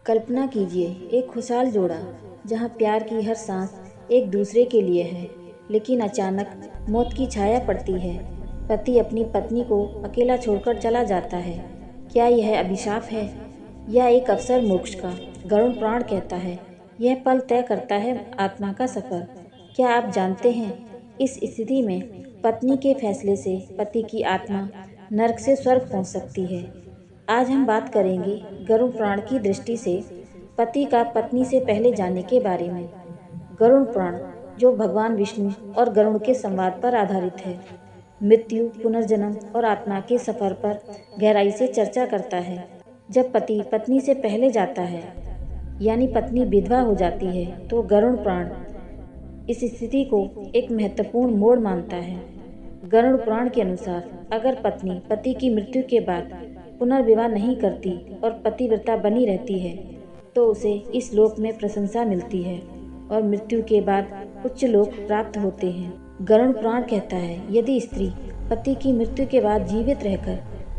कल्पना कीजिए एक खुशहाल जोड़ा जहां प्यार की हर सांस एक दूसरे के लिए है, लेकिन अचानक मौत की छाया पड़ती है। पति अपनी पत्नी को अकेला छोड़कर चला जाता है। क्या यह अभिशाप है या एक अवसर मोक्ष का? गरुड़ पुराण कहता है यह पल तय करता है आत्मा का सफर। क्या आप जानते हैं, इस स्थिति में पत्नी के फैसले से पति की आत्मा नरक से स्वर्ग पहुंच सकती है। आज हम बात करेंगे गरुड़ पुराण की दृष्टि से पति का पत्नी से पहले जाने के बारे में। गरुड़ पुराण, जो भगवान विष्णु और गरुड़ के संवाद पर आधारित है, मृत्यु, पुनर्जन्म और आत्मा के सफर पर गहराई से चर्चा करता है। जब पति पत्नी से पहले जाता है, यानी पत्नी विधवा हो जाती है, तो गरुड़ पुराण इस स्थिति को एक महत्वपूर्ण मोड़ मानता है। गरुड़ पुराण के अनुसार अगर पत्नी पति की मृत्यु के बाद पुनर्विवाह नहीं करती और पतिव्रता बनी रहती है, तो उसे इस लोक में प्रशंसा मिलती है और मृत्यु के बाद उच्च लोक प्राप्त होते हैं। गरुड़ पुराण कहता है यदि स्त्री पति की मृत्यु के बाद जीवित रहकर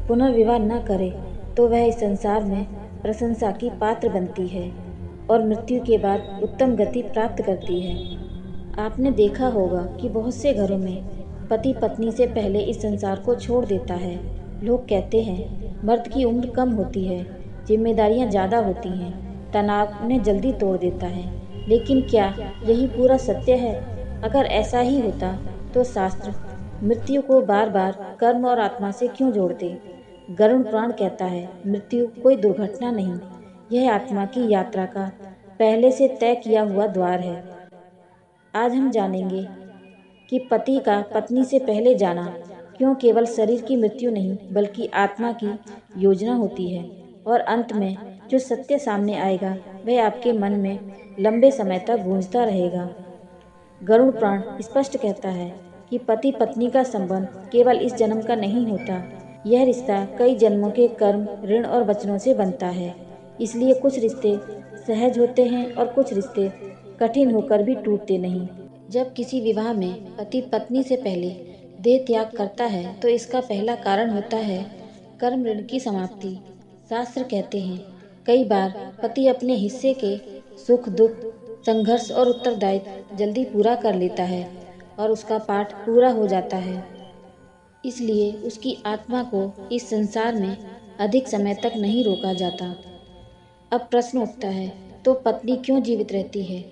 पुनर्विवाह न करे तो वह इस संसार में प्रशंसा की पात्र बनती है और मृत्यु के बाद उत्तम गति प्राप्त करती है। आपने देखा होगा कि बहुत से घरों में पति पत्नी से पहले इस संसार को छोड़ देता है। लोग कहते हैं मर्द की उम्र कम होती है, जिम्मेदारियां ज़्यादा होती हैं, तनाव उन्हें जल्दी तोड़ देता है। लेकिन क्या यही पूरा सत्य है? अगर ऐसा ही होता तो शास्त्र मृत्यु को बार बार कर्म और आत्मा से क्यों जोड़ते? गरुड़ पुराण कहता है मृत्यु कोई दुर्घटना नहीं, यह आत्मा की यात्रा का पहले से तय किया हुआ द्वार है। आज हम जानेंगे कि पति का पत्नी से पहले जाना क्यों केवल शरीर की मृत्यु नहीं बल्कि आत्मा की योजना होती है, और अंत में जो सत्य सामने आएगा वह आपके मन में लंबे समय तक गूंजता रहेगा। गरुड़ पुराण स्पष्ट कहता है कि पति पत्नी का संबंध केवल इस जन्म का नहीं होता, यह रिश्ता कई जन्मों के कर्म, ऋण और वचनों से बनता है। इसलिए कुछ रिश्ते सहज होते हैं और कुछ रिश्ते कठिन होकर भी टूटते नहीं। जब किसी विवाह में पति पत्नी से पहले देह त्याग करता है तो इसका पहला कारण होता है कर्म ऋण की समाप्ति। शास्त्र कहते हैं कई बार पति अपने हिस्से के सुख दुख, संघर्ष और उत्तरदायित्व जल्दी पूरा कर लेता है और उसका पाठ पूरा हो जाता है, इसलिए उसकी आत्मा को इस संसार में अधिक समय तक नहीं रोका जाता। अब प्रश्न उठता है तो पत्नी क्यों जीवित रहती है?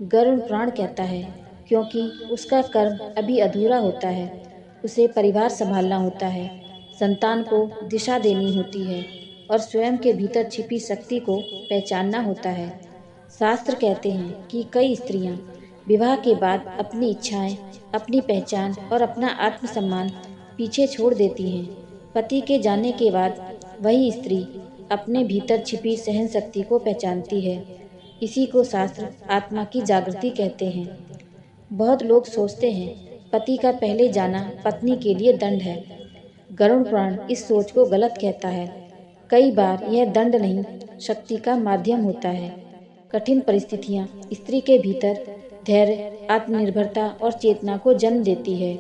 गरुड़ पुराण कहता है क्योंकि उसका कर्म अभी अधूरा होता है। उसे परिवार संभालना होता है, संतान को दिशा देनी होती है और स्वयं के भीतर छिपी शक्ति को पहचानना होता है। शास्त्र कहते हैं कि कई स्त्रियां विवाह के बाद अपनी इच्छाएं, अपनी पहचान और अपना आत्मसम्मान पीछे छोड़ देती हैं। पति के जाने के बाद वही स्त्री अपने भीतर छिपी सहन शक्ति को पहचानती है। इसी को शास्त्र आत्मा की जागृति कहते हैं। बहुत लोग सोचते हैं पति का पहले जाना पत्नी के लिए दंड है। गरुड़ पुराण इस सोच को गलत कहता है। कई बार यह दंड नहीं, शक्ति का माध्यम होता है। कठिन परिस्थितियां स्त्री के भीतर धैर्य, आत्मनिर्भरता और चेतना को जन्म देती है।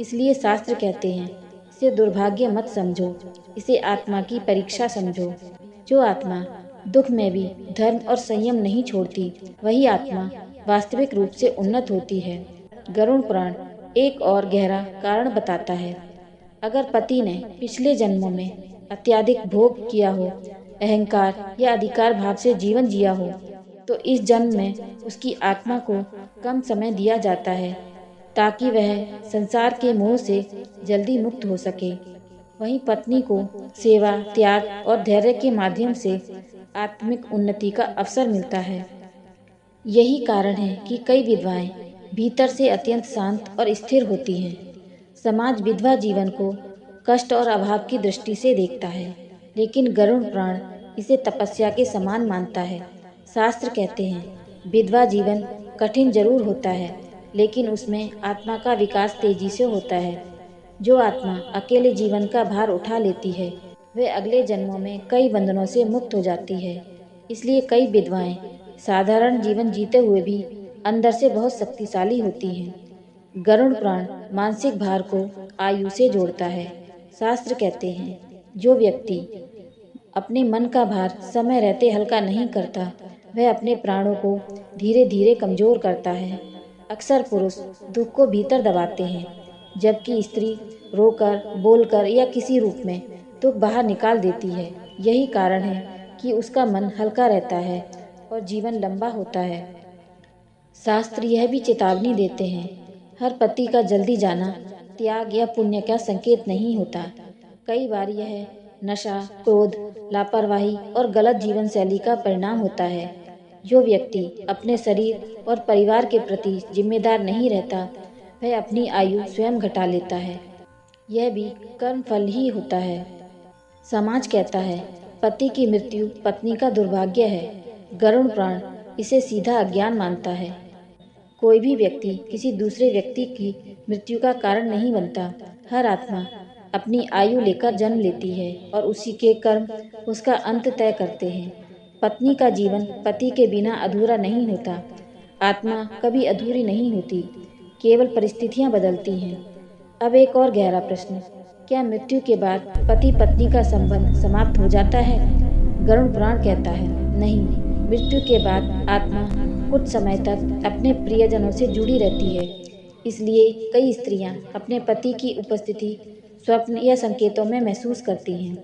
इसलिए शास्त्र कहते हैं इसे दुर्भाग्य मत समझो, इसे आत्मा की परीक्षा समझो। जो आत्मा दुख में भी धर्म और संयम नहीं छोड़ती, वही आत्मा वास्तविक रूप से उन्नत होती है। गरुड़ पुराण एक और गहरा कारण बताता है। अगर पति ने पिछले जन्मों में अत्यधिक भोग किया हो, अहंकार या अधिकार भाव से जीवन जिया हो, तो इस जन्म में उसकी आत्मा को कम समय दिया जाता है ताकि वह संसार के मोह से जल्दी मुक्त हो सके। वहीं पत्नी को सेवा, त्याग और धैर्य के माध्यम से आत्मिक उन्नति का अवसर मिलता है। यही कारण है कि कई विधवाएं भीतर से अत्यंत शांत और स्थिर होती हैं। समाज विधवा जीवन को कष्ट और अभाव की दृष्टि से देखता है, लेकिन गरुड़ पुराण इसे तपस्या के समान मानता है। शास्त्र कहते हैं विधवा जीवन कठिन जरूर होता है, लेकिन उसमें आत्मा का विकास तेजी से होता है। जो आत्मा अकेले जीवन का भार उठा लेती है वह अगले जन्मों में कई बंधनों से मुक्त हो जाती है। इसलिए कई विधवाएं साधारण जीवन जीते हुए भी अंदर से बहुत शक्तिशाली होती हैं। गरुड़ पुराण मानसिक भार को आयु से जोड़ता है। शास्त्र कहते हैं जो व्यक्ति अपने मन का भार समय रहते हल्का नहीं करता, वह अपने प्राणों को धीरे धीरे कमजोर करता है। अक्सर पुरुष दुख को भीतर दबाते हैं, जबकि स्त्री रोकर, बोलकर या किसी रूप में दुख बाहर निकाल देती है। यही कारण है कि उसका मन हल्का रहता है और जीवन लंबा होता है। शास्त्र यह भी चेतावनी देते हैं, हर पति का जल्दी जाना त्याग या पुण्य का संकेत नहीं होता। कई बार यह नशा, क्रोध, लापरवाही और गलत जीवन शैली का परिणाम होता है। जो व्यक्ति अपने शरीर और परिवार के प्रति जिम्मेदार नहीं रहता, वह अपनी आयु स्वयं घटा लेता है। यह भी कर्म फल ही होता है। समाज कहता है, पति की मृत्यु पत्नी का दुर्भाग्य है। गरुड़ पुराण इसे सीधा अज्ञान मानता है। कोई भी व्यक्ति किसी दूसरे व्यक्ति की मृत्यु का कारण नहीं बनता। हर आत्मा अपनी आयु लेकर जन्म लेती है और उसी के कर्म उसका अंत तय करते हैं। पत्नी का जीवन पति के बिना अधूरा नहीं होता। आत्मा कभी अधूरी नहीं होती, केवल परिस्थितियां बदलती हैं। अब एक और गहरा प्रश्न, क्या मृत्यु के बाद पति पत्नी का संबंध समाप्त हो जाता है? गरुड़ पुराण कहता है, नहीं, मृत्यु के बाद आत्मा कुछ समय तक अपने प्रियजनों से जुड़ी रहती है। इसलिए कई स्त्रियां अपने पति की उपस्थिति स्वप्न या संकेतों में महसूस करती हैं।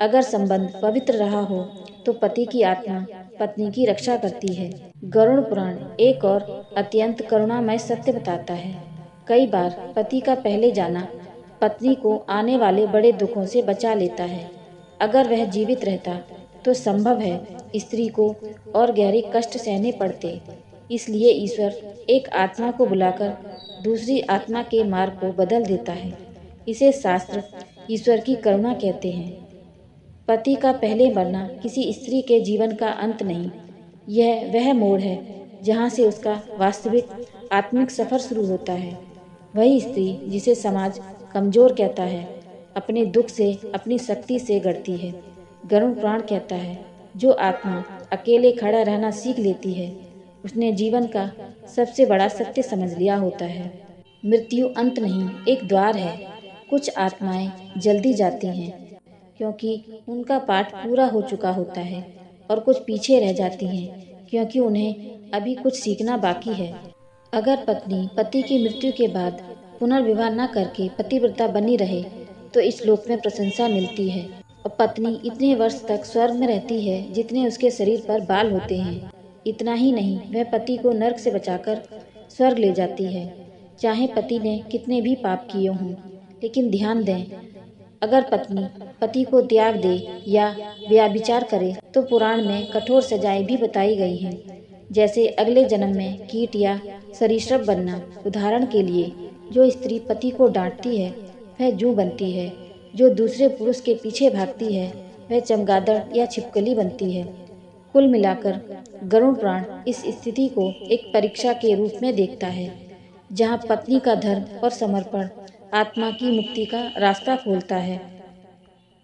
अगर संबंध पवित्र रहा हो तो पति की आत्मा पत्नी की रक्षा करती है। गरुड़ पुराण एक और अत्यंत करुणामय सत्य बताता है। कई बार पति का पहले जाना पत्नी को आने वाले बड़े दुखों से बचा लेता है। अगर वह जीवित रहता तो संभव है स्त्री को और गहरे कष्ट सहने पड़ते। इसलिए ईश्वर एक आत्मा को बुलाकर दूसरी आत्मा के मार्ग को बदल देता है। इसे शास्त्र ईश्वर की करुणा कहते हैं। पति का पहले मरना किसी स्त्री के जीवन का अंत नहीं, यह वह मोड़ है जहाँ से उसका वास्तविक आत्मिक सफर शुरू होता है। वही स्त्री जिसे समाज कमजोर कहता है, अपने दुख से, अपनी शक्ति से गढ़ती है। गरुड़ पुराण कहता है, जो आत्मा अकेले खड़ा रहना सीख लेती है, उसने जीवन का सबसे बड़ा सत्य समझ लिया होता है। मृत्यु अंत नहीं, एक द्वार है। कुछ आत्माएं जल्दी जाती हैं क्योंकि उनका पाठ पूरा हो चुका होता है, और कुछ पीछे रह जाती हैं क्योंकि उन्हें अभी कुछ सीखना बाकी है। अगर पत्नी पति की मृत्यु के बाद पुनर्विवाह न करके पतिव्रता बनी रहे तो इस लोक में प्रशंसा मिलती है, और पत्नी इतने वर्ष तक स्वर्ग में रहती है जितने उसके शरीर पर बाल होते हैं। इतना ही नहीं, वह पति को नरक से बचाकर स्वर्ग ले जाती है, चाहे पति ने कितने भी पाप किए हों। लेकिन ध्यान दें, अगर पत्नी पति को त्याग दे या व्यभिचार करे तो पुराण में कठोर सजाएं भी बताई गई हैं, जैसे अगले जन्म में कीट या सरीसृप बनना। उदाहरण के लिए, जो स्त्री पति को डांटती है वह जूं बनती है, जो दूसरे पुरुष के पीछे भागती है वह चमगादड़ या छिपकली बनती है। कुल मिलाकर गरुड़ पुराण इस स्थिति को एक परीक्षा के रूप में देखता है, जहाँ पत्नी का धर्म और समर्पण आत्मा की मुक्ति का रास्ता खोलता है।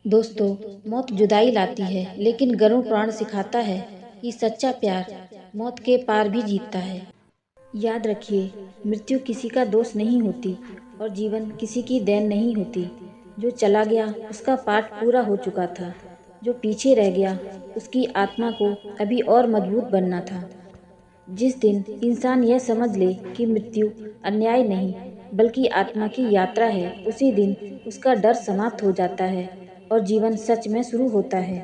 दोस्तों, मौत जुदाई लाती है, लेकिन गरुड़ पुराण सिखाता है कि सच्चा प्यार मौत के पार भी जीतता है। याद रखिए, मृत्यु किसी का दोष नहीं होती और जीवन किसी की देन नहीं होती। जो चला गया उसका पाठ पूरा हो चुका था, जो पीछे रह गया उसकी आत्मा को अभी और मजबूत बनना था। जिस दिन इंसान यह समझ ले कि मृत्यु अन्याय नहीं बल्कि आत्मा की यात्रा है, उसी दिन उसका डर समाप्त हो जाता है और जीवन सच में शुरू होता है।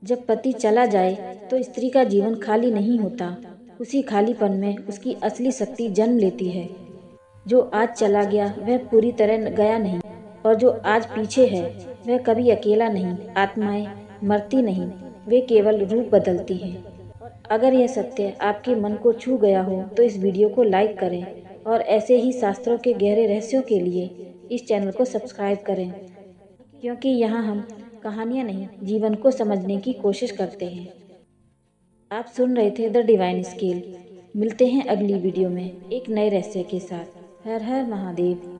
जब पति चला जाए तो स्त्री का जीवन खाली नहीं होता, उसी खालीपन में उसकी असली शक्ति जन्म लेती है। जो आज चला गया वह पूरी तरह गया नहीं, और जो आज पीछे है वह कभी अकेला नहीं। आत्माएं मरती नहीं, वे केवल रूप बदलती हैं। अगर यह सत्य आपके मन को छू गया हो तो इस वीडियो को लाइक करें, और ऐसे ही शास्त्रों के गहरे रहस्यों के लिए इस चैनल को सब्सक्राइब करें, क्योंकि यहाँ हम कहानियाँ नहीं, जीवन को समझने की कोशिश करते हैं। आप सुन रहे थे द डिवाइन स्केल। मिलते हैं अगली वीडियो में एक नए रहस्य के साथ। हर हर महादेव।